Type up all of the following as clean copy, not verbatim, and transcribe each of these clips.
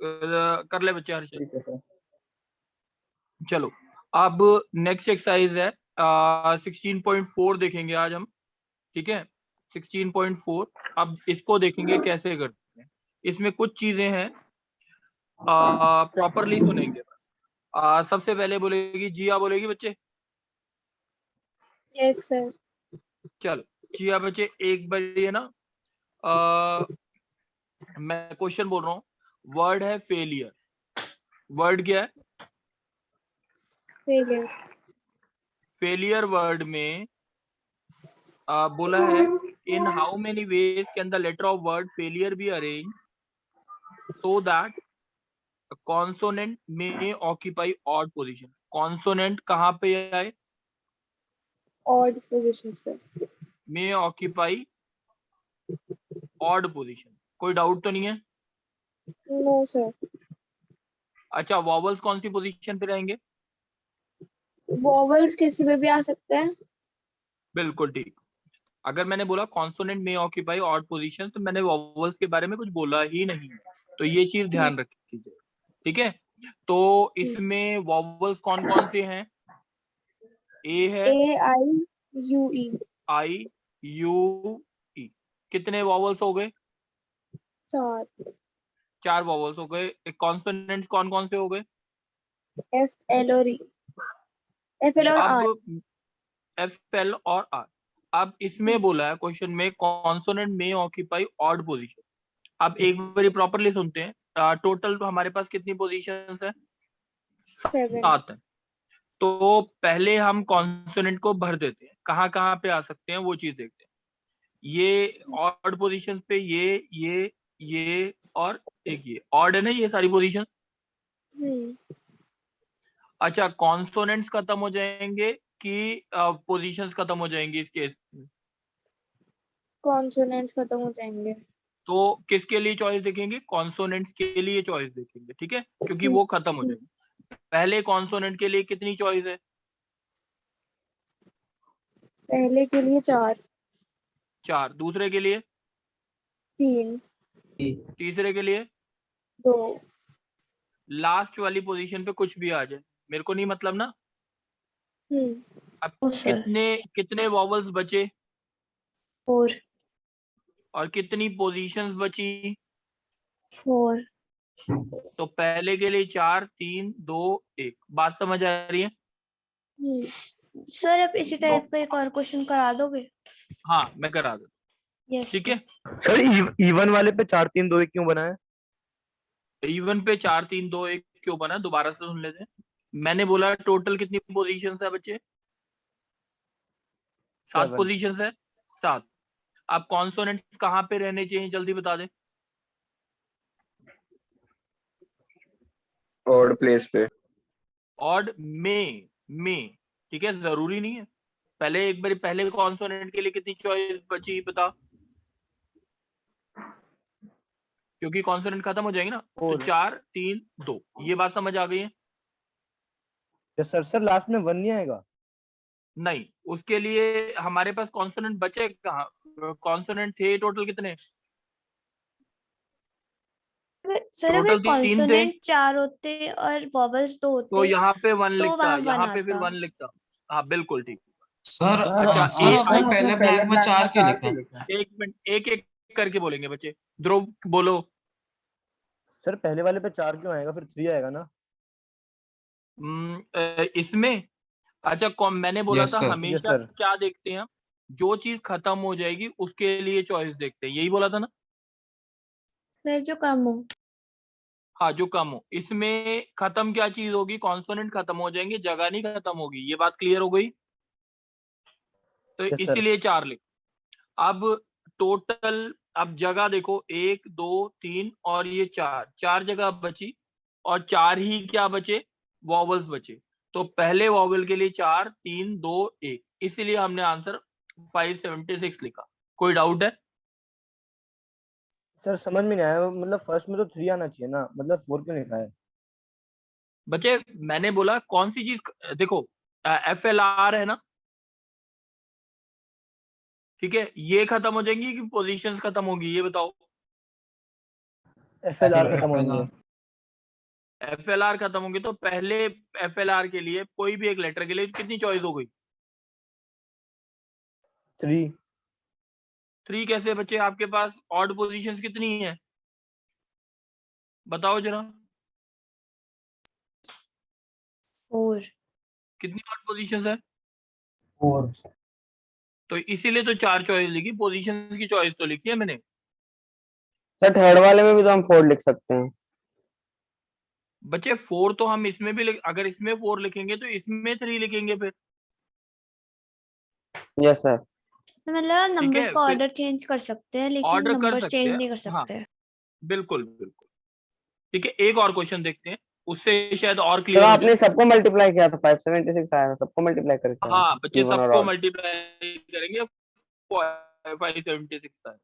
कर ले बच्चे हर्षद। ठीक है सर। चलो अब नेक्स्ट एक्सरसाइज है 16.4 देखेंगे आज हम, ठीक है। 16.4 अब इसको देखेंगे कैसे करते हैं। इसमें कुछ चीजें हैं, प्रॉपरली सुनेंगे। सबसे पहले बोलेगी जिया, बोलेगी बच्चे। Yes sir. चलो जिया बच्चे, एक बार ये ना आ, मैं क्वेश्चन बोल रहा हूँ। वर्ड है फेलियर। वर्ड क्या है? फेलियर। फेलियर वर्ड में बोला है in how many ways can the letter of word failure be arrange so that consonant may occupy odd position. Consonant कहाँ पे आए? ऑड पोजीशन पे। May occupy odd position. कोई डाउट तो नहीं है? No sir. अच्छा वॉवल्स कौन सी पोजीशन पे रहेंगे? वॉवल्स किसी में भी आ सकते हैं। बिल्कुल ठीक। अगर मैंने बोला consonant may occupy odd position तो मैंने वॉवल्स के बारे में कुछ बोला ही नहीं, तो ये चीज ध्यान रखिए, ठीक है। तो इसमें वॉवल्स कौन कौन से हैं? ए है, ए आई यू ई। आई यू ई। कितने वॉवल्स हो गए? 4। 4 वॉवल्स हो गए। कॉन्सोनेंट्स कौन कौन से हो गए? एफ एल और ई। एफ एल और आर। अब एफ एल और आर। अब इसमें बोला है क्वेश्चन में consonant may occupy odd position. अब एक बार प्रॉपरली सुनते हैं। टोटल तो हमारे पास कितनी पोजीशंस है? 7। 7 है। तो पहले हम कॉन्सोनेंट को भर देते हैं, कहाँ कहाँ पे आ सकते हैं वो चीज देखते हैं। ये ऑड पोजीशंस पे ये और एक ये ऑड है ना, ये सारी पोजीशन। अच्छा कॉन्सोनेंट्स खत्म हो जाएंगे कि पोजीशंस खत्म हो जाएंगी इस केस में? कॉन्सोनेंट्स खत्म हो जाएंगे। तो किसके लिए चॉइस देखेंगे? कॉन्सोनेंट्स के लिए चॉइस देखेंगे, ठीक है, क्योंकि वो खत्म हो जाएंगे। पहले कॉन्सोनेंट के लिए कितनी चॉइस है? पहले के लिए 4। 4। दूसरे के लिए? 3। तीसरे के लिए? 2। लास्ट वाली पोजीशन पे कुछ भी आ जाए मेरे को नहीं मतलब ना। अब कितने कितने वॉवल्स बचे? 4। और कितनी पोजीशंस बची? 4। तो पहले के लिए 4 3 2 1। बात समझ आ रही है? सर आप इसी टाइप का एक और क्वेश्चन करा दोगे? हाँ मैं करा दूँ, यस ठीक है। सर इवन वाले पे 4 3 2 1 क्यों बना है? इवन पे 4 3 2 1 क्यों बना? दोबारा से सुन लेते हैं। मैंने बोला टोटल कितनी पोजीशंस है बच्चे? 7 7। पोजीशंस है। 7। अब कॉन्सोनेंट्स कहाँ पे रहने चाहिए जल्दी बता दे। ऑड प्लेस पे। ऑड में, ठीक है, जरूरी नहीं है। पहले एक बार पहले कॉन्सोनेंट के लिए कितनी चॉइस बची बता, क्योंकि कॉन्सोनेंट खत्म हो जाएंगे ना। तो 4 3 2। ये बात समझ आ गई है? सर लास्ट में 1 नहीं आएगा? नहीं, उसके लिए हमारे पास कॉन्सोनेंट बचे कहाँ? कॉन्सोनेंट थे टोटल कितने? सर अगर टोटल 3 थे, कॉन्सोनेंट 4 होते और वॉवल्स 2 तो होते यहाँ पे 1 तो लिखता, वहां 1 यहाँ पे फिर आता। 1 लिखता। हाँ बिल्कुल ठीक। सर अच्छा सर आपने पहले ब्लैंक में 4 क्यों लिखा? एक मिनट, एक एक करके बोलेंगे बच्चे। ध्रुव बोलो। सर पहले वाले पे 4 क्यों आएगा? फिर 3 आएगा ना। इसमें अच्छा मैंने बोला यस था सर। यस हमेशा सर। क्या देखते हैं हम? जो चीज खत्म हो जाएगी उसके लिए चॉइस देखते हैं, यही बोला था ना। सर जो कम हो। हाँ जो कम हो। इसमें खत्म क्या चीज होगी? कॉन्सोनेंट खत्म हो जाएंगे, जगह नहीं खत्म होगी। ये बात क्लियर हो गई? तो यस सर। इसीलिए 4 लिख। अब टोटल, अब जगह देखो 1 2 3 और ये 4 जगह बची। और 4 ही क्या बचे? वॉवल्स बचे। तो पहले वॉवल के लिए 4 3 2 1, इसीलिए हमने आंसर 576 लिखा। कोई डाउट है? सर समझ में नहीं आया, मतलब फर्स्ट में तो 3 आना चाहिए ना, मतलब 4 क्यों लिखा है? बच्चे मैंने बोला कौन सी चीज, देखो एफ एल आर है ना, ठीक है, ये खत्म हो जाएंगी कि पोजीशंस खत्म होगी, ये बताओ। एफएलआर खत्म FLR। होंगे। FLR खत्म होंगे तो पहले FLR के लिए कोई भी एक लेटर के लिए कितनी चॉइस हो गई? 3। 3 कैसे बचे आपके पास? ऑड पोजीशंस कितनी है बताओ जरा, 4। कितनी ऑड पोजीशंस है? 4। तो इसीलिए तो 4 चॉइस लिखी, पोजीशन की चॉइस तो लिखी है मैंने। सर थर्ड वाले में भी तो हम 4 लिख सकते हैं। बच्चे 4 तो हम इसमें भी अगर इसमें 4 लिखेंगे तो इसमें 3 लिखेंगे फिर। Yes sir. तो मतलब ठीक नंबर्स है, का फिर ऑर्डर चेंज कर सकते हैं लेकिन ऑर्डर कर नंबर्स सकते चेंज हैं। नहीं कर हाँ सकते। बिल्कुल बिल्कुल। ठीक है, एक और क्वेश्चन देखते हैं, उससे शायद और सर क्लियर हो जाए। आपने सबको मल्टीप्लाई किया था, 576 आया था, सबको मल्टीप्लाई करके आया हाँ था, बच्चे इवन और सबको ऑड। मल्टीप्लाई करेंगे, 576 है।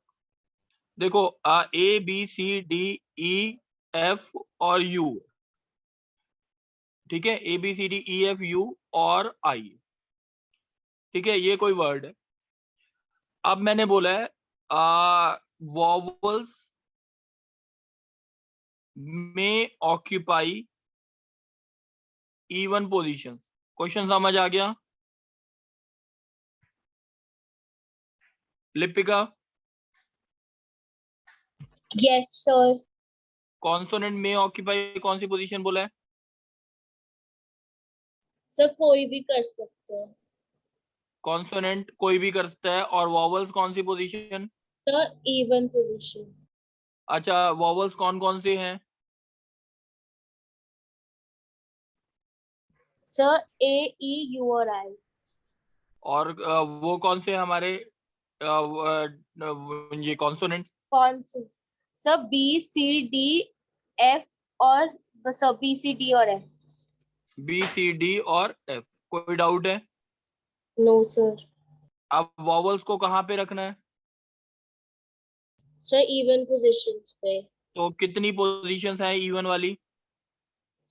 देखो A B C D E F और U, ठीक है, A B C D E F U और I, ठीक है, ये कोई वर्ड है। अब मैंने बोला है वॉवल्स में ऑक्यूपाई इवन पोजीशन। क्वेश्चन समझ आ गया? Lipika, yes sir. Consonant may occupy कौन सी पोजीशन बोला है? सर कोई भी कर सकते हैं। कॉन्सोनेंट कोई भी कर सकता है, और वॉवल्स कौन सी पोजीशन? Sir even position. अच्छा, वॉवल्स कौन कौन से हैं? सर ए ई यू और आई। और वो कौन से हमारे ये कॉन्सोनेंट? कौन से? Sir B C D F और सर बी सी डी और एफ। B C D और F। कोई डाउट है? No sir. अब वॉवल्स को कहाँ पे रखना है? सर इवन पोजीशंस पे। तो कितनी पोजीशंस हैं इवन वाली?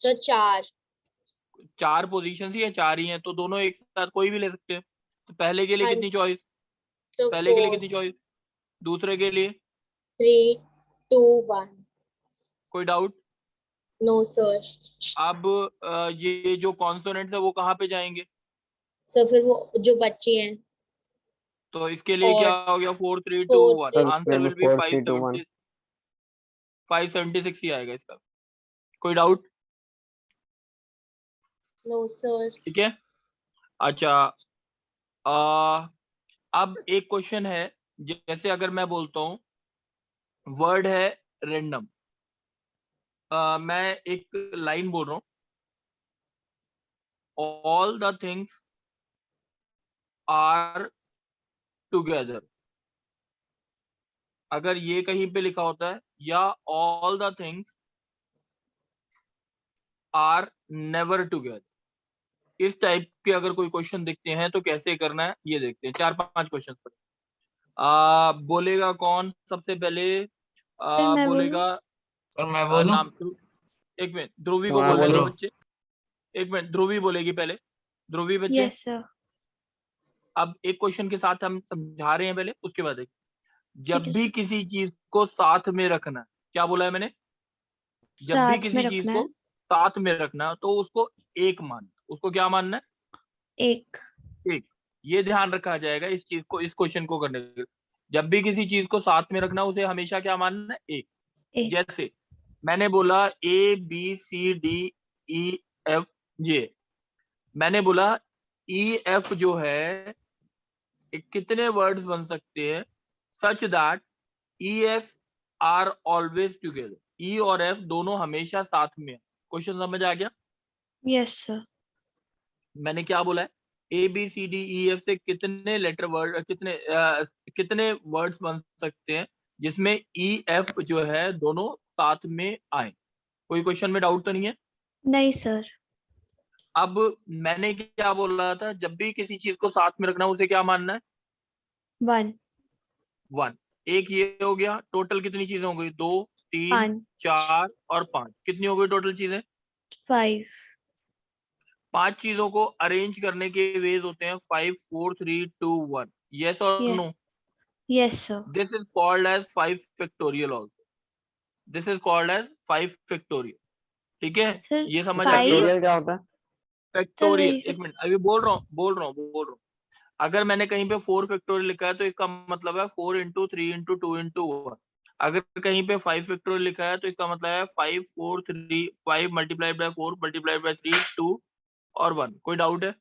सर 4। 4 पोजीशंस ही है, 4 ही हैं, तो दोनों एक साथ कोई भी ले सकते हैं। तो पहले के लिए हाँ कितनी जी। चॉइस? सर पहले के लिए 4 कितनी चॉइस? दूसरे के लिए? 3 2 1। कोई डाउट? No sir. अब ये जो कॉन्सोनेंट्स है वो कहाँ पे जाएंगे? सर फिर वो जो बच्चे हैं तो इसके लिए क्या और हो गया? 4 3 2 4 1। सर 3 इसमें आंसर भी विल बी 4 3 2 1। 576 ही आएगा इसका। कोई डाउट? No sir. ठीक है। अच्छा, अब एक क्वेश्चन है, जैसे अगर मैं बोलता हूँ वर्ड है रेंडम, मैं एक लाइन बोल रहा हूँ, all the things are together. अगर ये कहीं पे लिखा होता है, या all the things are never together, इस टाइप के अगर कोई क्वेश्चन दिखते हैं तो कैसे करना है ये देखते हैं। 4-5 क्वेश्चन पर बोलेगा कौन सबसे पहले? फिर मैं बोलूं? बोलेगा और मैं बोलूं? नाम एक मिनट, ध्रुवी को हाँ बोलने दो बोलो। बच्चे। एक मिनट, ध्रुवी बोलेगी पहले। ध्रुवी बच्चे, यस सर। अब एक क्वेश्चन के साथ हम समझा रहे हैं पहले, उसके बाद एक, ठीक जब है भी सर। किसी चीज को साथ में रखना है, क्या बोला है मैंने? जब भी साथ में किसी चीज रखना को है। साथ में रखना है, तो उसको एक मानना, उसको क्या मानना एक। है? एक। ये ध्यान रखा जाएगा इस चीज को, इस क्वेश्चन को करने के लिए। जब भी किसी चीज को साथ में रखना, उसे हमेशा क्या मानना है? एक। एक। जैसे मैंने बोला ABCDEF, ये मैंने बोला EF जो है, कितने वर्ड्स बन सकते हैं such that EF are always together? E और F दोनों हमेशा साथ में है। क्वेश्चन समझ आ गया? Yes sir. मैंने क्या बोला है? ABCDEF से कितने लेटर वर्ड, कितने वर्ड्स बन सकते हैं जिसमें EF जो है दोनों साथ में आए? कोई क्वेश्चन में डाउट तो नहीं है? नहीं सर। अब मैंने क्या बोला था? जब भी किसी चीज को साथ में रखना, उसे क्या मानना है? 1। 1। एक ये हो गया। टोटल कितनी चीजें हो गई? 2 3 5। 4 और 5। कितनी हो गई टोटल चीजें? 5। 5 चीजों को अरेंज करने के वेज होते हैं 5 4 3 2 1। यस और no? Yes sir. This is called as 5 factorial also. This is called as 5 factorial. ठीक है, सर ये समझ आ गई। फैक्टोरियल क्या होता है? फैक्टोरियल, वही एक मिनट अभी बोल रहा हूँ। अगर मैंने कहीं पे 4 फैक्टोरियल लिखा है तो इसका मतलब है 4 इंटू 3 इंटू 2 इंटू 1। अगर कहीं पे 5 फैक्टोरियल लिखा है तो इसका मतलब है 5 4 3 5 मल्टीप्लाइड बाय 4 मल्टीप्लाइड बाय 3 2 और 1। कोई डाउट है?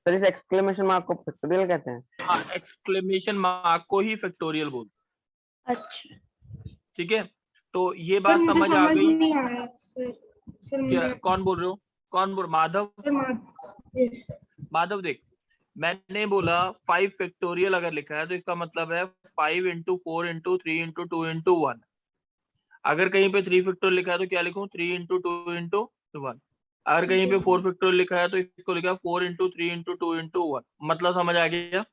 सर इस एक्सक्लेमेशन मार्क को फैक्टोरियल कहते हैं? हाँ, एक्सक्लेमेशन मार्क को ही फैक्टोरियल बोलते अच्छा हैं। ठीक है, तो ये सर बात मुझे समझ आ समझ गई। नहीं आया सर क्या, मुझे कौन बोल रहे हो? कौन बोल? माधव? yes, माधव देख, मैंने बोला 5 फैक्टोरियल अगर लिखा है तो इसका मतलब है 5 इंटू 4 इंटू 3 इंटू 2 इंटू 1। अगर कहीं पे 3 फैक्टोरियल लिखा है तो क्या लिखूं? 3 इंटू 2 इंटू 1। अगर कहीं पे 4 फैक्टोरियल लिखा है तो इसको लिखा 4 इंटू 3 इंटू 2 इंटू 1। मतलब समझ आ गया?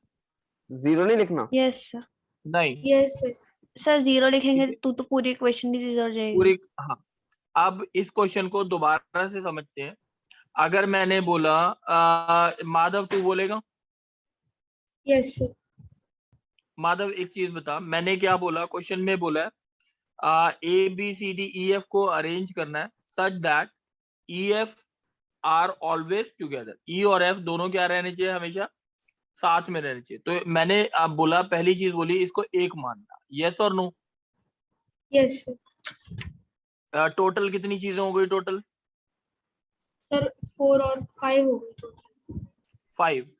जीरो नहीं लिखना? Yes sir. नहीं, yes sir. सर जीरो लिखेंगे ठीक है, तो पूरी इक्वेशन ही जीरो हो जाएगी। पूरी। हाँ, अब इस क्वेश्चन को दोबारा से समझते हैं। अगर मैंने बोला माधव तू बोलेगा? yes sir. माधव एक चीज बता, मैंने क्या बोला क्वेश्चन में? बोला A B C D E F को अरेंज करना है such that E F are always together. E और एफ दोनों क्या रहने चाहिए? हमेशा साथ में रहने चाहिए। तो मैंने बोला, पहली चीज बोली इसको एक मानना। यस और नो? yes sir. टोटल कितनी चीजें हो गई? टोटल सर 4 और 5 हो गई total.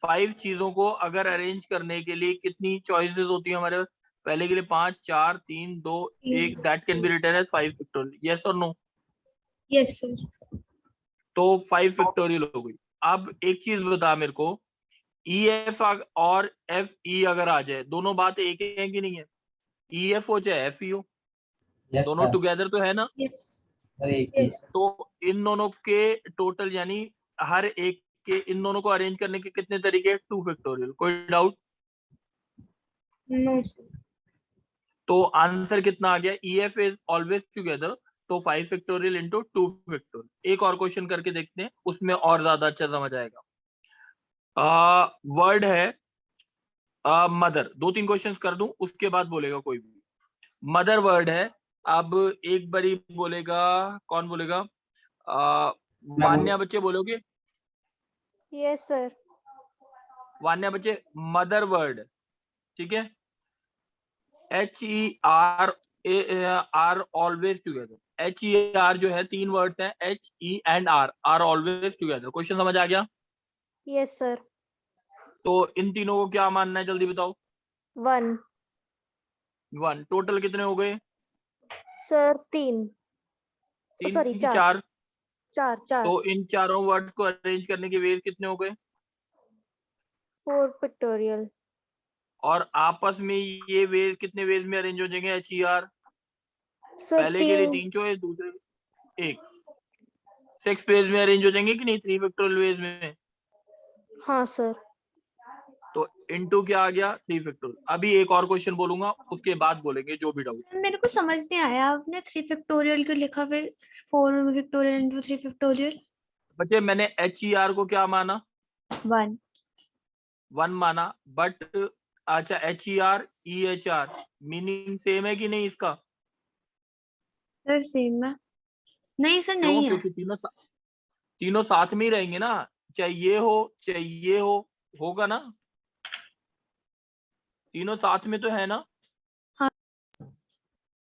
5 चीजों को अगर अरेंज करने के लिए कितनी चॉइसेस होती है हमारे पास? पहले के लिए 5 4 3 2 1, that can be written as 5 factorial. Yes और नो? yes sir. तो 5 फैक्टोरियल हो गई। अब एक चीज बता मेरे को, ई एफ और एफ ई अगर आ जाए, दोनों बात एक है कि नहीं है? ई एफ हो चाहे एफ ई हो, दोनों टुगेदर तो है ना? yes yes sir. तो इन दोनों के टोटल यानी हर एक के, इन दोनों को अरेंज करने के कितने तरीके? 2 फैक्टोरियल। कोई डाउट? no sir. तो आंसर कितना आ गया? E F is always together, तो 5 फैक्टोरियल इंटू 2 फैक्टोरियल। एक और क्वेश्चन करके देखते हैं, उसमें और ज्यादा अच्छा समझ आएगा। वर्ड है मदर। 2-3 क्वेश्चंस कर दूं, उसके बाद बोलेगा कोई भी। मदर वर्ड है। अब एक बारी बोलेगा, कौन बोलेगा? वान्या बच्चे बोलोगे? Yes sir. वान्या बच्चे, मदर वर्ड, ठीक है? HER are always together. HER जो है, 3 वर्ड्स हैं, HE and are always together. Question समझ आ गया? Yes sir. तो इन तीनों को क्या मानना है, जल्दी बताओ। 1 1। टोटल कितने हो गए? सर 3 3 सॉरी की 4 4। 4 तो इन चारों वर्ड्स को अरेंज करने के वेज कितने हो गए? 4 फैक्टोरियल। और आपस में ये वेज कितने वेज में अरेंज हो जाएंगे? HER सर पहले के लिए 3 3 चॉइस, दूसरे 1। 6 वेज में अरेंज हो जाएंगे कि नहीं? 3 फैक्टोरियल वेज में। हाँ सर। तो इनटू क्या आ गया? 3 फैक्टोरियल। अभी एक और क्वेश्चन बोलूंगा, उसके बाद बोलेंगे जो भी डाउट। मेरे को समझ नहीं आया, आपने 3 फैक्टोरियल क्यों लिखा फिर 4 फैक्टोरियल इंटू 3 फैक्टोरियल? बच्चे मैंने HER को क्या माना? 1 1 माना, बट अच्छा HER EHR मीनिंग सेम है कि नहीं इसका? सर सेम है। नहीं सर क्यों? नहीं है। क्योंकि तीनों साथ में ही रहेंगे ना, चाहे ये हो चाहे ये हो, होगा ना? तीनों साथ में तो है ना? हाँ।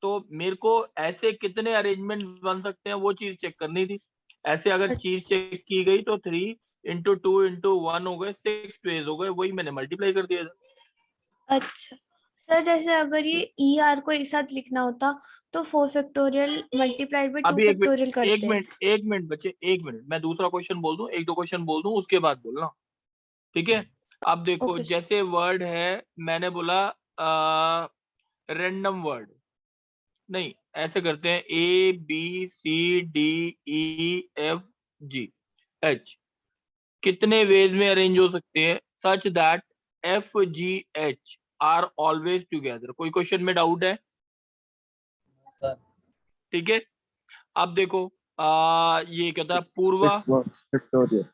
तो मेरे को ऐसे कितने अरेंजमेंट बन सकते हैं वो चीज चेक करनी थी। ऐसे अगर चीज चेक की गई तो 3 इंटू 2 इंटू 1 हो गए, 6 पेज हो गए, वही मैंने मल्टीप्लाई कर दिया था। अच्छा सर, जैसे अगर ये ई आर को एक साथ लिखना होता तो 4 फैक्टोरियल मल्टीप्लाइड बाय 2 अभी फैक्टोरियल करते। एक मिनट बच्चे, 1 मिनट, मैं दूसरा क्वेश्चन बोल दूं, 1-2 क्वेश्चन बोल दूं, उसके बाद बोलना, ठीक है? अब देखो, ओके। जैसे वर्ड है, मैंने बोला रैंडम वर्ड, नहीं ऐसे करते हैं, ABCDEFG कितने वेज में अरेंज हो सकते हैं such that FGH are always together? कोई क्वेश्चन में डाउट है? ठीक है, अब देखो ये कहता है Purva. 6 factorial.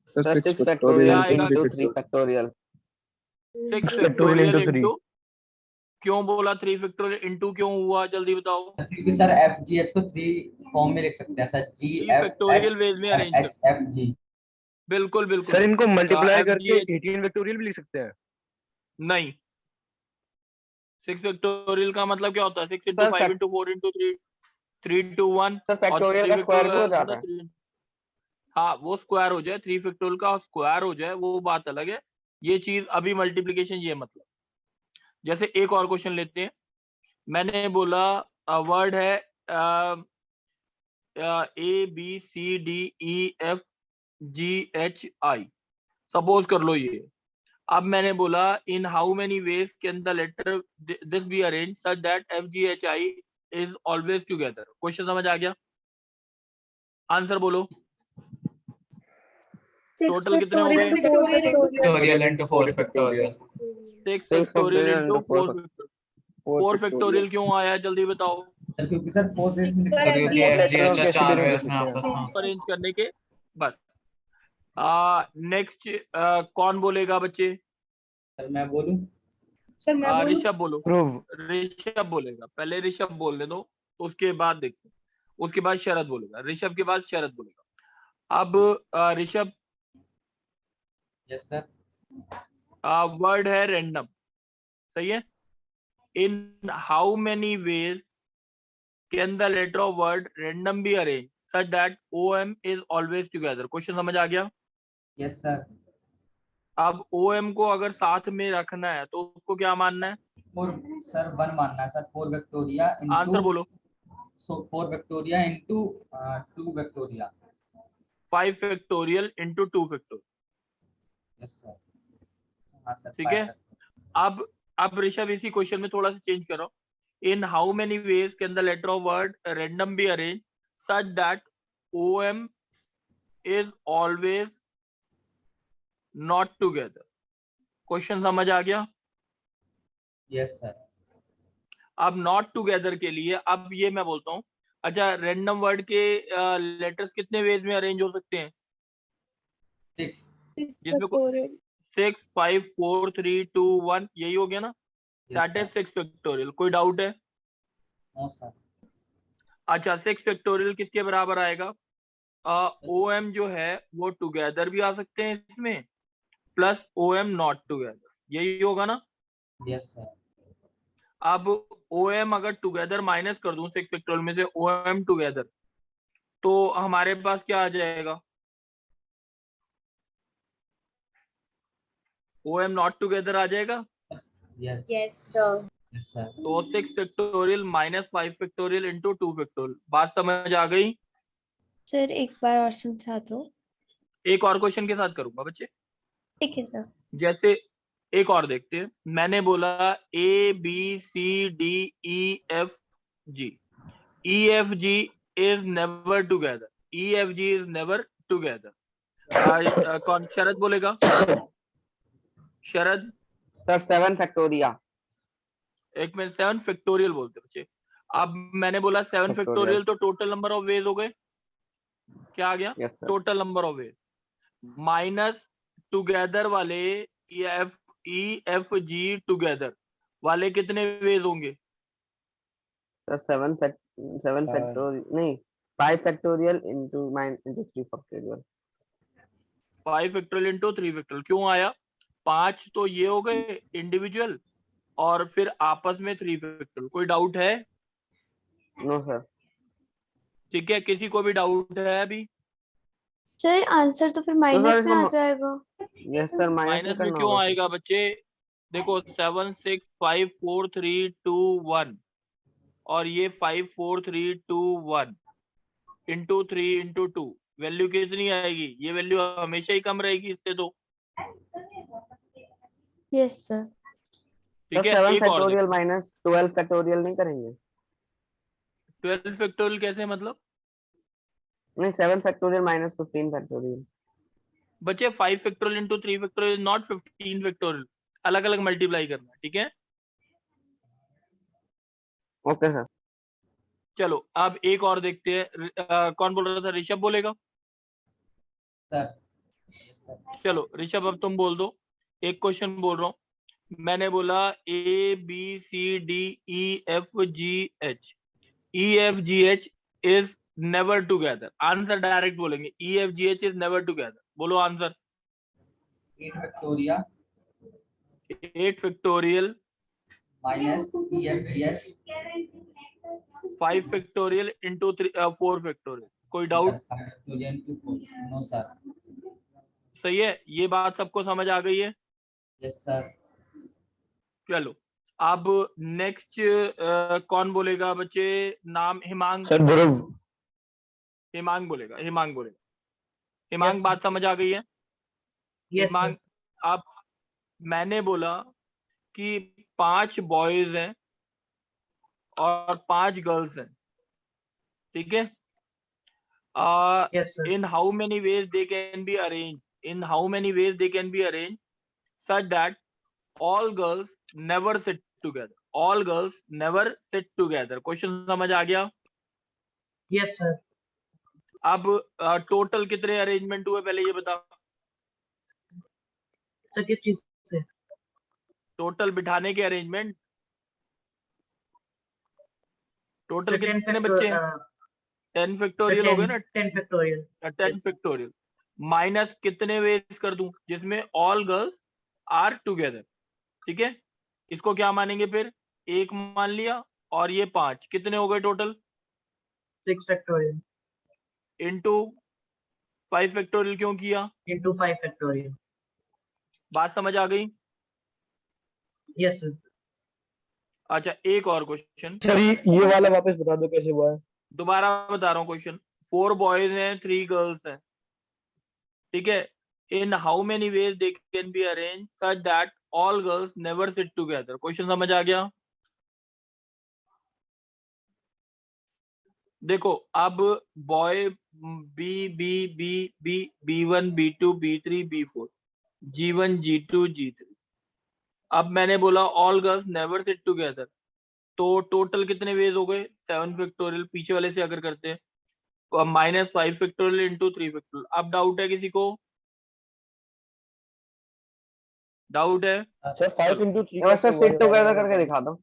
Sir 6 6 factorial factorial आएगा? Into 3 factorial. 6 factorial factorial into 3। Into, क्यों बोला 3 फैक्टोरियल इंटू क्यों हुआ, जल्दी बताओ। क्योंकि सर FGH को 3 फॉर्म में लिख सकते हैं सर, जी थ्री एफ फैक्टोरियल वेज में अरेंज एच कर, एफ जी। बिल्कुल बिल्कुल सर इनको मल्टीप्लाई FG करके 18 वेक्टोरियल भी लिख सकते हैं। नहीं, 6 फैक्टोरियल का मतलब क्या होता है? 6 into sir 5 into 4 into 3 3 two 1 sir और फैक्टोरियल 3 का स्क्वायर भी हो फैक्टोरियल जाता है। हाँ वो स्क्वायर हो जाए, 3 फैक्टोरियल का स्क्वायर हो जाए वो बात अलग है। ये चीज अभी मल्टीप्लिकेशन ये मतलब, जैसे एक और क्वेश्चन लेते हैं। मैंने बोला वर्ड है ABCDEFGHI, सपोज कर लो ये। अब मैंने बोला in how many ways can the letter this be arrange such that FGHI is always together. Question समझ आ गया? आंसर बोलो। टोटल कितने हो गए? Factorial into 4 factorial. 6 factorial into 4 factorial. 4 factorial क्यों आया जल्दी बताओ? सर क्योंकि सर 4 वेज में लिख सर सकते क्योंकि हैं। FGH 4 वेज में आता है। हाँ। अरेंज करने के बस। नेक्स्ट कौन बोलेगा बच्चे? सर मैं बोलूं? सर मैं बोलूं? ऋषभ बोलो। प्रूव। ऋषभ बोलेगा, पहले ऋषभ बोलने दो, उसके बाद देखते हैं। उसके बाद शरद बोलेगा, ऋषभ के बाद शरद बोलेगा। अब ऋषभ, यस सर। वर्ड है रैंडम, सही है? In how many ways can the letter of word random be arrange such that OM is always together. Question समझ आ गया? Yes sir. अब OM को अगर साथ में रखना है तो उसको क्या मानना है? 4 सर 1 मानना है सर। 4 वेक्टोरिया आंसर बोलो। So 4 factorial into 2 factorial. 5 factorial into 2 factorial. Yes sir. हाँ सर। ठीक है। अब ऋषभ इसी क्वेश्चन में थोड़ा सा चेंज करो। In how many ways can the letter of word random be arrange such that OM is always not together. Question समझ आ गया? Yes sir. अब नॉट टुगेदर के लिए अब ये मैं बोलता हूँ, अच्छा रैंडम वर्ड के लेटर्स कितने वेज में अरेंज हो सकते हैं? 6। जिसमें 6 5 4 3 2 1 यही हो गया ना? That is 6 factorial. कोई डाउट है? No sir. अच्छा 6 फैक्टोरियल किसके बराबर आएगा? OM जो है वो टुगेदर भी आ सकते हैं इसमें, प्लस OM नॉट टुगेदर, यही होगा ना? Yes sir. अब OM अगर टुगेदर माइनस कर दूं 6 फैक्टोरियल में से OM टुगेदर, तो हमारे पास क्या आ जाएगा? OM नॉट टुगेदर आ जाएगा। Yes sir. Yes sir. तो 6 factorial minus 5 factorial into 2 factorial. बात समझ आ गई? सर एक बार और समझा दो। एक और क्वेश्चन के साथ करूंगा बच्चे। ठीक है सर। जैसे एक और देखते हैं। मैंने बोला ABCDEFG, EFG is never together, EFG is never together. कौन? शरद बोलेगा। शरद। सर 7 फैक्टोरिया। एक मिनट, 7 फैक्टोरियल बोलते बच्चे। अब मैंने बोला 7 फैक्टोरियल, तो टोटल नंबर ऑफ वेज हो गए। क्या आ गया? Yes sir. Total number of ways minus together वाले EFG टुगेदर वाले कितने वेज होंगे? सर 7 फैक्टोरियल नहीं 5 factorial into 3 factorial. 5 factorial into 3 factorial. क्यों आया? 5 तो ये हो गए इंडिविजुअल और फिर आपस में 3 फैक्टोरियल। कोई डाउट है? No sir. ठीक है, किसी को भी डाउट है अभी? सर आंसर तो फिर सर माइनस में आ इसको जाएगा। यस सर माइनस माइनस में करना क्यों होगा सर। आएगा बच्चे? देखो 7 6 5 4 3 2 1 और ये 5 4 3 2 1 इंटू 3 इंटू 2, वैल्यू कितनी आएगी? ये वैल्यू हमेशा ही कम रहेगी इससे तो। Yes sir. ठीक सर है, 7 एक और फैक्टोरियल माइनस 12 फैक्टोरियल नहीं करेंगे? 12 फैक्टोरियल कैसे मतलब? नहीं 7 फैक्टोरियल माइनस 15 फैक्टोरियल। बच्चे 5 factorial into 3 factorial not 15 factorial, अलग अलग मल्टीप्लाई करना है। ठीक है, ओके सर। चलो अब एक और देखते हैं। कौन बोल रहा था? ऋषभ बोलेगा। सर। Yes sir. चलो ऋषभ अब तुम बोल दो। एक क्वेश्चन बोल रहा हूँ। मैंने बोला ABCDEFGH, EFGH is never together. Answer direct बोलेंगे, EFGH is never together. बोलो answer. 8 factorial 8 factorial minus EFGH. 5 factorial into 4 factorial. कोई डाउट? No sir. सही है, ये बात सबको समझ आ गई है? Yes sir. चलो अब नेक्स्ट कौन बोलेगा बच्चे? नाम हिमांग. सर ध्रुव। हिमांग बोलेगा. हिमांग बात समझ आ गई है? हिमांग, आप, मैंने बोला कि 5 बॉयज हैं और 5 गर्ल्स हैं, ठीक है? In how many ways they can be arranged? In how many ways they can be arranged such that all girls never sit together? All girls never sit together. Question समझ आ गया? Yes sir. अब total कितने arrangement हुए पहले ये बता. Sir किस चीज से? टोटल बिठाने के अरेंजमेंट. टोटल कितने बच्चे हैं? 10 फैक्टोरियल हो गए ना? 10 फैक्टोरियल. 10 फैक्टोरियल माइनस कितने वेज कर दूं जिसमें ऑल गर्ल्स आर टुगेदर, ठीक है? इसको क्या मानेंगे फिर? 1 मान लिया और ये 5, कितने हो गए टोटल? 6 फैक्टोरियल इनटू 5 फैक्टोरियल क्यों किया? Into 5 factorial. बात समझ आ गई? Yes sir. अच्छा, एक और क्वेश्चन. सर ये वाला वापस बता दो कैसे हुआ है. दोबारा बता रहा हूँ क्वेश्चन. 4 बॉयज हैं, 3 गर्ल्स हैं, ठीक है? In how many ways they can be arrange such that all girls never sit together. Question समझ आ गया? देखो अब boy B1 B2 B3 B4 G1 G2 G3. अब मैंने बोला all girls never sit together, तो टोटल कितने वेज हो गए? 7 फैक्टोरियल. पीछे वाले से अगर करते हैं तो माइनस 5 फैक्टोरियल इंटू 3 फैक्टोरियल. अब डाउट है किसी को? डाउट है? Sir 5 into 3 sir sit together करके दिखा दो.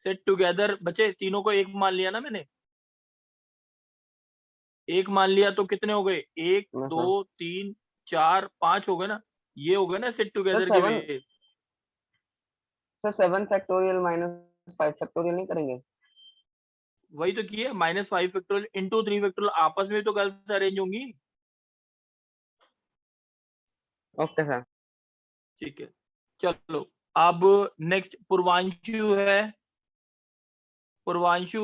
सेट टुगेदर बच्चे तीनों को 1 मान लिया ना मैंने. 1 मान लिया तो कितने हो गए? 1 2 3 4 5 हो गए ना? ये हो गए ना सेट टुगेदर के ways. Sir 7 factorial minus 5 factorial नहीं करेंगे? वही तो किए. Minus 5 factorial into 3 factorial. आपस में तो गर्ल्स अरेंज होंगी. Okay sir. ठीक है, चलो अब नेक्स्ट पूर्वांशु है. Purvanshu,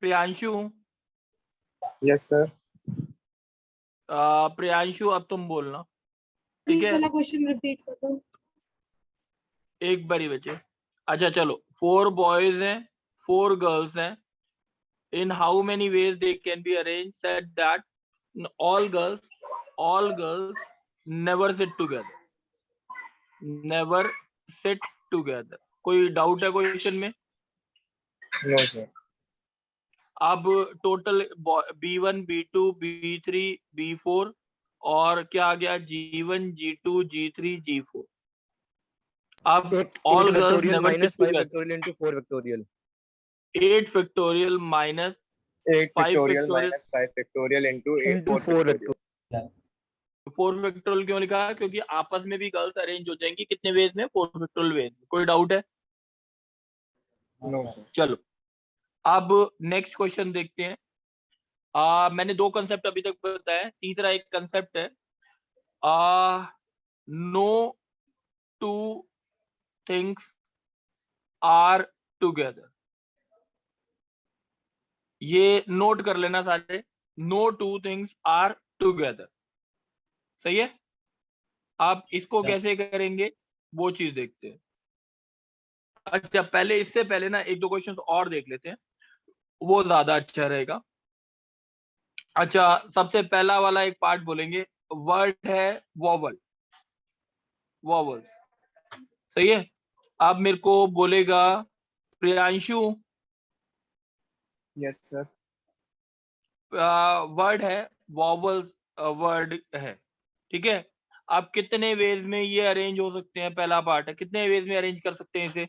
Priyanshu, yes sir. प्रियांशु अब तुम बोलना, ठीक प्लीज है? वाला क्वेश्चन रिपीट कर दो. एक बारी बचे. अच्छा चलो, 4 बॉयज हैं, 4 गर्ल्स हैं. In how many ways they can be arrange such that all girls never sit together. Never sit together. कोई डाउट है क्वेश्चन में? No sir. अब total B1 B2 B3 B4 और क्या आ गया? G1 G2 G3 G4. अब all girls never sit together. into 4 factorial. 8 factorial minus 8 5 factorial factorial minus 5 factorial into 8 into 4 factorial. 4 factorial क्यों लिखा? क्योंकि आपस में भी गर्ल्स अरेंज हो जाएंगी. कितने वेज में? 4 फैक्टोरियल वेज. कोई डाउट है? No sir. चलो अब नेक्स्ट क्वेश्चन देखते हैं. मैंने 2 कंसेप्ट अभी तक बताया. तीसरा एक कंसेप्ट है, नो 2 थिंग्स आर टुगेदर. ये नोट कर लेना सारे. No 2 things are together. सही है? आप इसको कैसे करेंगे वो चीज देखते हैं. अच्छा पहले, इससे पहले ना 1-2 क्वेश्चन और देख लेते हैं, वो ज्यादा अच्छा रहेगा. अच्छा, सबसे पहला वाला एक पार्ट बोलेंगे. वर्ड है वॉवल. वॉवल्स. सही है? अब मेरे को बोलेगा प्रियांशु. Yes sir. वर्ड है वॉवल्स. वर्ड है, ठीक है? आप कितने वेज में ये अरेंज हो सकते हैं? पहला पार्ट है, कितने वेज में अरेंज कर सकते हैं इसे?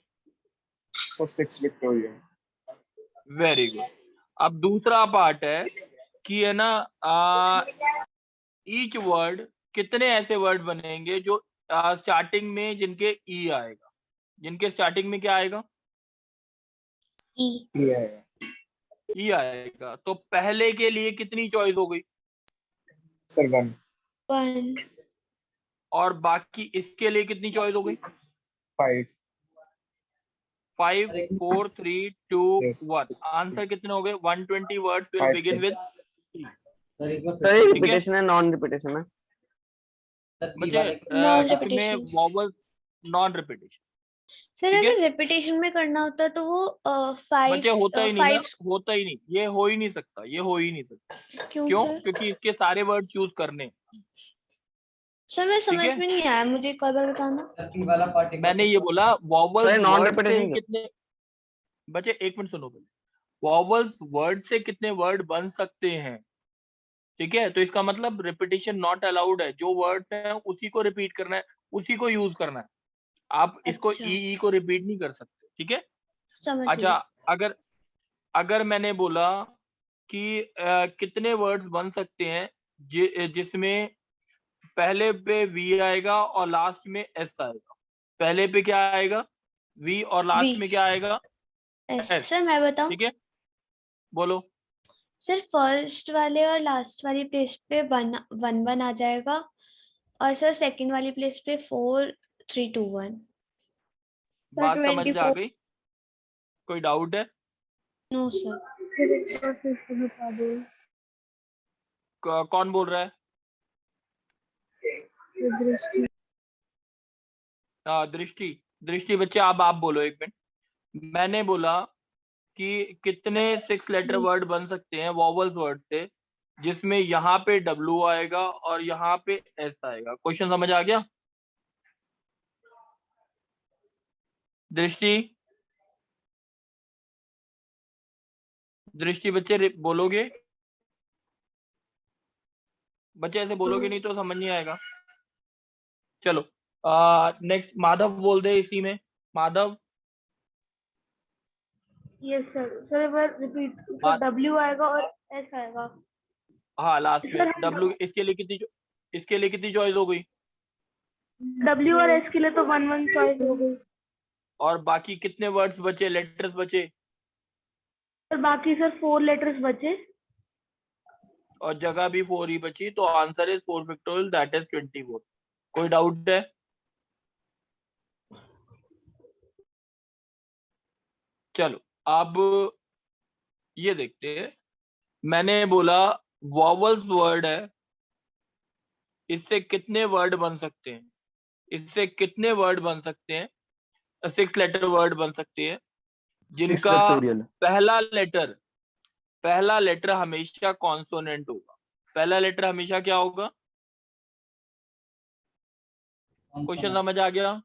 For 6 factorial. Very good. अब दूसरा पार्ट है कि है ना ईच वर्ड, कितने ऐसे वर्ड बनेंगे जो स्टार्टिंग में जिनके ई आएगा, जिनके स्टार्टिंग में क्या आएगा, ई। ई आएगा। तो पहले के लिए कितनी चॉइस हो गई सर 1 1 और बाकी इसके लिए कितनी चॉइस हो गई? 5 5 4 3 2 Yes. 1। आंसर कितने हो गए? 120 words will 5 begin with sir एक बार सर फिर ये से- रिपीटेशन है नॉन रिपीटेशन है? सर P बच्चे वाले इसमें Non-repetition। Vowel non repetition. Sir ठीक है? अगर रिपीटेशन में करना होता तो वो 5 बच्चे होता ही नहीं ना, 5 होता ही नहीं, ये हो ही नहीं सकता, ये हो ही नहीं सकता। क्यों क्यों? सर? क्योंकि इसके सारे वर्ड चूज करने। सर मैं समझ है? में नहीं आया, मुझे एक और बार बताना। सर P वाला पार्ट मैंने ये बोला वॉवल्स सर नॉन वर्ड से रिपीटेशन कितने, बच्चे एक मिनट सुनो पहले, वॉवल्स वर्ड से कितने वर्ड बन सकते हैं? ठीक है, तो इसका मतलब रिपीटेशन नॉट अलाउड है। जो वर्ड है उसी को रिपीट करना है, उसी को यूज करना है। आप इसको अच्छा। ई को रिपीट नहीं कर सकते। ठीक है? समझ अच्छा, गई। अगर मैंने बोला कि कितने वर्ड्स बन सकते हैं जिसमें पहले पे वी आएगा और लास्ट में एस आएगा। पहले पे क्या आएगा? वी और लास्ट V। में क्या आएगा? S। S। सर मैं बताऊं? ठीक है, बोलो। सर फर्स्ट वाले और लास्ट वाली प्लेस पे 1 आ जाएगा और सर सेकंड वाली प्लेस पे 4 3 2 1। बात समझ में आ गई? कोई डाउट है? No sir. कौन बोल रहा है? दृष्टि। दृष्टि बच्चे आप बोलो एक मिनट। मैंने बोला कि कितने 6 लेटर वर्ड बन सकते हैं वॉवल्स वर्ड से जिसमें यहाँ पे W आएगा और यहाँ पे S आएगा। क्वेश्चन समझ आ गया? दृष्टि, दृष्टि बच्चे बोलोगे? बच्चे ऐसे बोलोगे नहीं तो समझ नहीं आएगा। चलो नेक्स्ट माधव बोल दे इसी में। माधव। Yes sir. सर एक बार रिपीट। बात- W आएगा और S आएगा। हाँ लास्ट में सर, W। इसके लिए कितनी चॉइस हो गई? W और S के लिए तो 1 चॉइस हो गई। और बाकी कितने वर्ड्स बचे, लेटर्स बचे? सर बाकी सर 4 लेटर्स बचे। और जगह भी 4 ही बची। तो answer is 4 factorial, that is 24। कोई डाउट है? चलो अब ये देखते हैं। मैंने बोला वॉवल्स वर्ड है, इससे कितने वर्ड बन सकते हैं? इससे कितने वर्ड बन सकते हैं? 6 लेटर वर्ड बन सकते हैं जिनका पहला लेटर हमेशा कॉन्सोनेंट होगा। पहला लेटर हमेशा क्या होगा? क्वेश्चन समझ आ गया?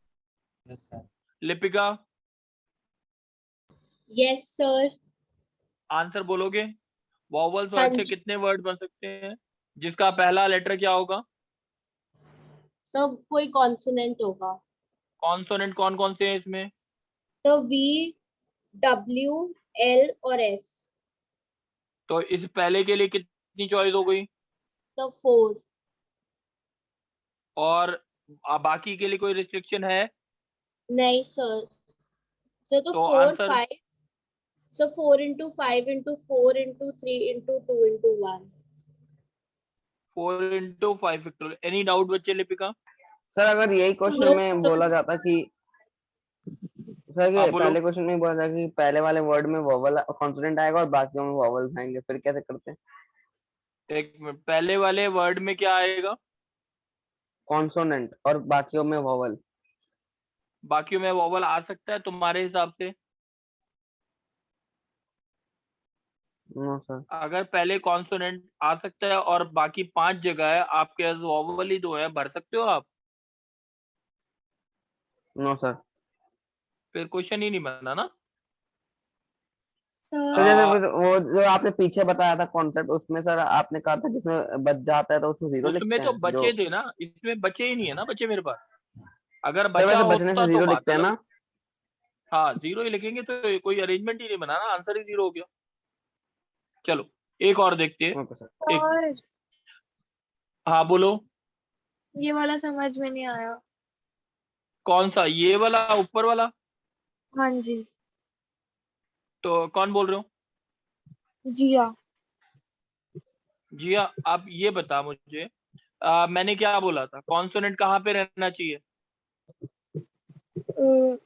Yes, sir. Lipika yes sir. Answer बोलोगे? वॉवल्स हाँ वर्ड से जी। कितने वर्ड बन सकते हैं जिसका पहला लेटर क्या होगा? सब कोई कॉन्सोनेंट होगा। कॉन्सोनेंट कौन कौन से हैं इसमें? तो V W L और S। तो इस पहले के लिए कितनी चॉइस हो गई? तो 4। और बाकी के लिए कोई रिस्ट्रिक्शन है? नहीं सर। सर तो तो 4 answer 5। So 4 into 5 into 4 into 3 into 2 into 1. 4 into 5 factorial. Any doubt बच्चे? लिपिका सर अगर यही क्वेश्चन No, में sir. बोला जाता कि सर हाँ, ये बोलो। पहले क्वेश्चन में बोला जाता कि पहले वाले वर्ड में वोवल कॉन्सोनेंट आएगा और बाकियों में वोवल्स आएंगे, फिर कैसे करते हैं? एक मिनट, पहले वाले वर्ड में क्या आएगा? कॉन्सोनेंट और बाकियों में वोवल। बाकियों में वॉवल आ सकता है तुम्हारे हिसाब से? No sir. अगर पहले कॉन्सोनेंट आ सकता है और बाकी 5 जगह है आपके पास वॉवल ही 2 है, भर सकते हो आप? No sir. फिर क्वेश्चन ही नहीं बनना ना। तो जैसे वो जो आपने पीछे बताया था कॉन्सेप्ट, उसमें सर आपने कहा था जिसमें बच जाता है तो उसमें 0 उसमें लिखते तो हैं बचे जो थे ना, इसमें बचे ही नहीं है ना बच्चे मेरे पास। अगर सर बचा वैसे बचने होता से तो 0 बात लिखते हैं अलग। ना? हाँ 0 ही लिखेंगे तो कोई अरेंजमेंट ही नहीं बनाना, आंसर ही 0 हो गया। चलो एक और देखते हैं। Okay sir. एक और हाँ बोलो, ये वाला समझ में नहीं आया। कौन सा, ये वाला ऊपर वाला? हाँ जी, तो कौन बोल रहे हो? जिया। जिया, आप ये बता मुझे, मैंने क्या बोला था, कॉन्सोनेंट कहाँ पे रहना चाहिए?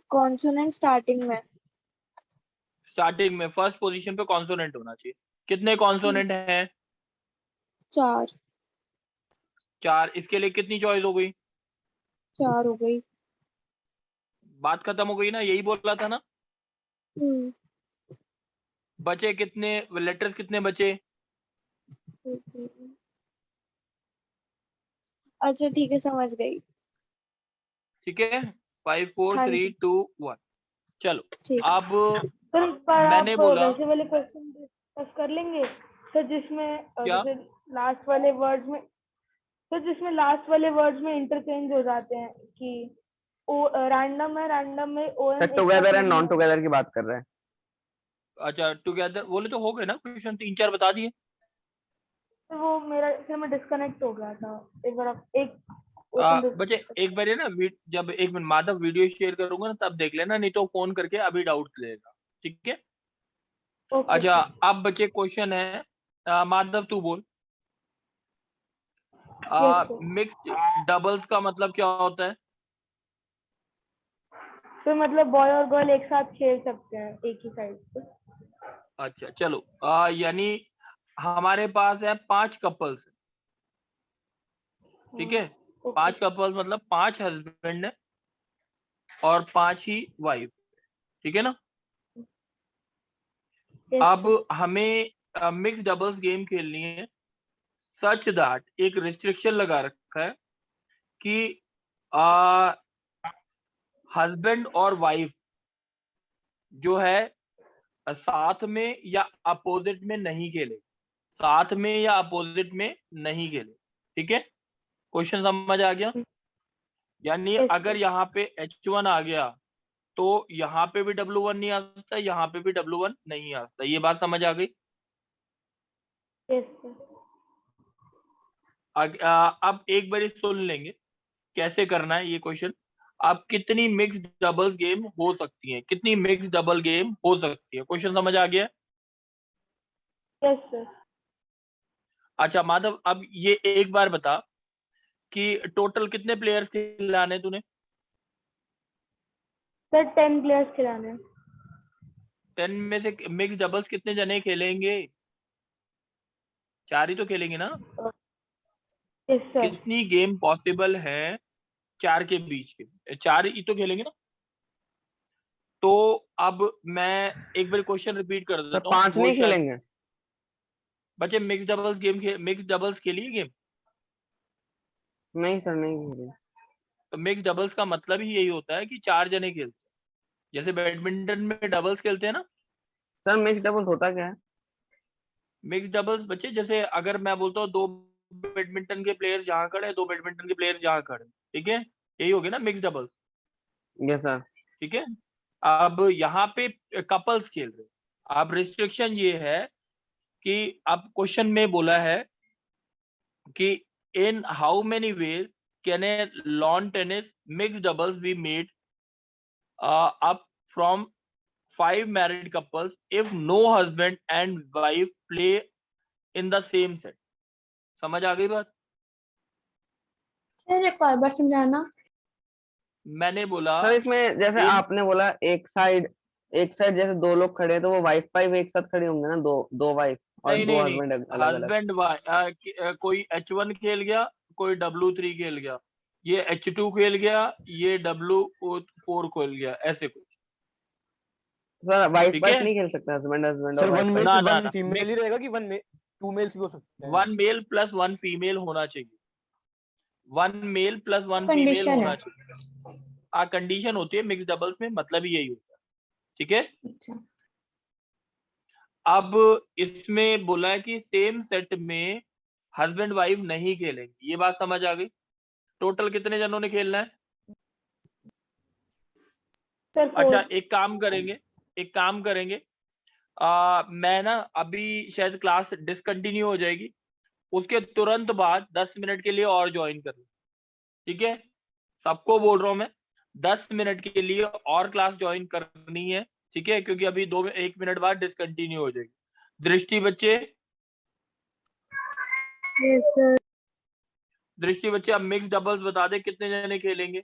कॉन्सोनेंट स्टार्टिंग में। स्टार्टिंग में फर्स्ट पोजीशन पे कॉन्सोनेंट होना चाहिए। कितने कॉन्सोनेंट हैं? 4 4। इसके लिए कितनी चॉइस हो गई? 4 हो गई। बात खत्म हो गई ना, यही बोला था ना। हम्म, बचे कितने लेटर्स, कितने बचे? अच्छा ठीक है, समझ गई। ठीक है, 5 4 हाँ 3 जी, 2 1। चलो ठीक। अब सर पर मैंने आप बोला वैसे वाले क्वेश्चन डिस्कस कर लेंगे सर, जिसमें क्या? जैसे लास्ट वाले वर्ड्स में, सर जिसमें लास्ट वाले वर्ड्स में इंटरचेंज हो जाते हैं कि ओ रैंडम है, रैंडम में ओ सर टुगेदर एंड नॉन टुगेदर की बात कर रहे हैं। अच्छा टुगेदर बोले तो हो गए ना क्वेश्चन, 3 4 बता दिए। तो वो मेरा फिर मैं डिस्कनेक्ट हो गया था। एक बार आप एक ओपन बच्चे एक बार है ना, जब एक मिनट माधव वीडियो शेयर करूंगा ना तब देख लेना, नहीं तो फोन करके अभी डाउट लेगा, ठीक है? ओके अच्छा अब बच्चे क्वेश्चन है, माधव तू बोल, यस सर। मिक्स डबल्स का मतलब क्या होता है? तो मतलब बॉय और गर्ल एक साथ खेल सकते हैं एक ही साइड पे। अच्छा चलो, यानी हमारे पास है 5 कपल्स, ठीक है? 5 कपल्स मतलब 5 हस्बैंड है और 5 ही वाइफ, ठीक है ना? अब हमें मिक्स डबल्स गेम खेलनी है, सच दैट एक रिस्ट्रिक्शन लगा रखा है कि हस्बैंड और वाइफ जो है साथ में या अपोजिट में नहीं खेले, साथ में या अपोजिट में नहीं खेले, ठीक है? क्वेश्चन समझ आ गया? यानी अगर यहाँ पे H1 आ गया तो यहाँ पे भी W1 नहीं आ सकता, यहाँ पे भी W1 नहीं आ सकता, ये बात समझ आ गई? अब एक बार सुन लेंगे कैसे करना है ये क्वेश्चन। अब कितनी मिक्स डबल्स गेम हो सकती हैं, कितनी मिक्स डबल गेम हो सकती है, क्वेश्चन समझ आ गया? Yes sir. अच्छा माधव अब ये एक बार बता कि टोटल कितने प्लेयर्स खिलाने तूने? सर 10 प्लेयर्स खिलाने हैं। 10 में से मिक्स डबल्स कितने जने खेलेंगे? 4 ही तो खेलेंगे ना? Yes sir. कितनी गेम पॉसिबल है 4 के बीच के? 4 ही तो खेलेंगे ना? तो अब मैं एक बार क्वेश्चन रिपीट कर सर देता हूँ, 5 वो नहीं शायद खेलेंगे? बच्चे mix doubles game mix doubles खेलिए गेम। नहीं सर नहीं खेलेंगे। तो मिक्स डबल्स का मतलब ही यही होता है कि 4 जने खेलते हैं, जैसे बैडमिंटन में डबल्स खेलते हैं ना। सर मिक्स डबल्स होता क्या है? मिक्स डबल्स बच्चे, जैसे अगर मैं बोलता हूँ 2 बैडमिंटन के प्लेयर जहाँ खड़े, 2 बैडमिंटन के प्लेयर जहाँ खड़े, ठीक है? यही हो गया ना मिक्स डबल्स, यस सर। ठीक है? अब यहाँ पे कपल्स खेल रहे हैं। अब रिस्ट्रिक्शन ये है कि अब क्वेश्चन में बोला है कि इन how many ways can a lawn tennis mix doubles be made up from 5 married couples if no husband and wife play in the same set। समझ आ गई बात? सर एक और बार समझाना। मैंने बोला सर इसमें जैसे इन आपने बोला एक साइड जैसे 2 लोग खड़े हैं तो वो वाइफ एक साथ खड़े होंगे ना, दो वाइफ और नहीं 2 नहीं नहीं, हस्बैंड अलग अलग। हस्बैंड कोई H1 खेल गया, कोई W3 खेल गया, ये H2 खेल गया, ये W4 खेल गया, ऐसे कुछ, सर वाइफ ठीक वाइफ है? नहीं खेल सकते, हस्बैंड हस्बैंड सर और वन वाइफ मेल ना ना वन ना, फीमेल ही रहेगा कि टू मेल्स भी हो सकते हैं? 1 मेल प्लस 1 फीमेल होना चाहिए, 1 मेल प्लस 1 फीमेल कंडीशन होना है। चाहिए। कंडीशन होती है मिक्स डबल्स में, मतलब ही यही होता है, ठीक है? अच्छा अब इसमें बोला है कि सेम सेट में हस्बैंड वाइफ नहीं खेलेंगे, ये बात समझ आ गई? टोटल कितने जनों ने खेलना है? सर अच्छा 4 एक काम करेंगे मैं ना अभी शायद क्लास डिसकंटिन्यू हो जाएगी, उसके तुरंत बाद 10 मिनट के लिए और ज्वाइन कर लो, ठीक है? सबको बोल रहा हूँ मैं 10 मिनट के लिए और क्लास ज्वाइन करनी है, ठीक है? क्योंकि अभी 1 मिनट बाद डिसकंटिन्यू हो जाएगी। दृष्टि बच्चे, यस सर दृष्टि बच्चे अब मिक्स डबल्स बता दे कितने जने खेलेंगे?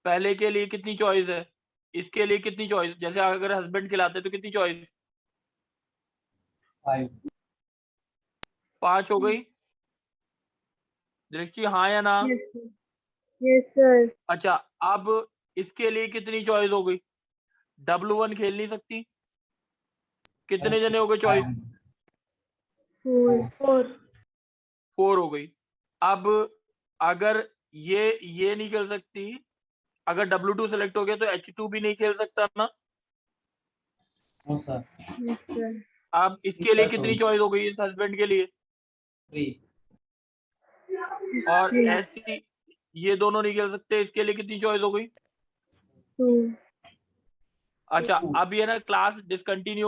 पहले के लिए कितनी चॉइस है, इसके लिए कितनी चॉइस? जैसे अगर हस्बैंड खिलाते तो कितनी चॉइस? 5 5 हो गई। दृष्टि हाँ या ना? यस सर अच्छा अब इसके लिए कितनी चॉइस हो गई? W1 खेल नहीं सकती, कितने जने हो गए चॉइस? 4 4 हो गई। अब अगर ये नहीं खेल सकती, अगर W2 सेलेक्ट हो गया तो H2 भी नहीं खेल सकता ना? नो सर यस सर अब इसके लिए कितनी चॉइस हो गई इस हस्बैंड के लिए? 3 और ऐसी ये दोनों नहीं खेल सकते, इसके लिए कितनी चॉइस हो गई? 2 अच्छा अब ये ना क्लास डिसकंटिन्यू